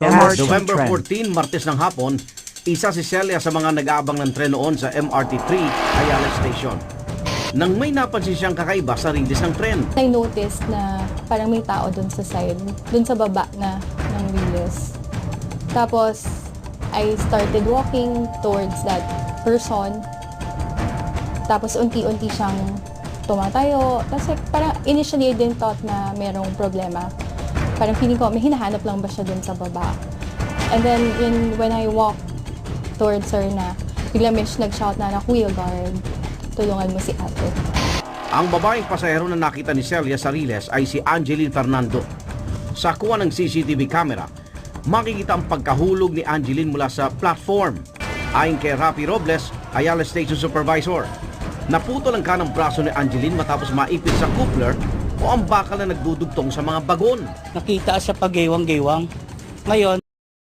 November 14, Martes ng hapon, isa si Celia sa mga nag-aabang ng tren noon sa MRT3 Ayala Station. Nang may napansin siyang kakaiba sa release ng tren. I noticed na parang may tao dun sa side, dun sa baba na ng release. Tapos, I started walking towards that person. Tapos, unti-unti siyang tumatayo. Tapos, parang initially, I didn't thought na merong problema. Parang feeling ko, may hinahanap lang ba siya dun sa baba. And then, when I walked towards her na, bigla may nag-shout na, Kuya Guard, tulungan mo si ate. Ang babaeng pasahero na nakita ni Celia sa Riles ay si Angeline Fernando. Sa kuha ng CCTV camera, makikita ang pagkahulog ni Angeline mula sa platform. Ayon kay Rafi Robles, Ayala Station Supervisor, naputol ang kanang braso ni Angeline matapos maipit sa coupler o ang bakal na nagdudugtong sa mga bagon. Nakita siya pag gaywang-gaywang. Ngayon,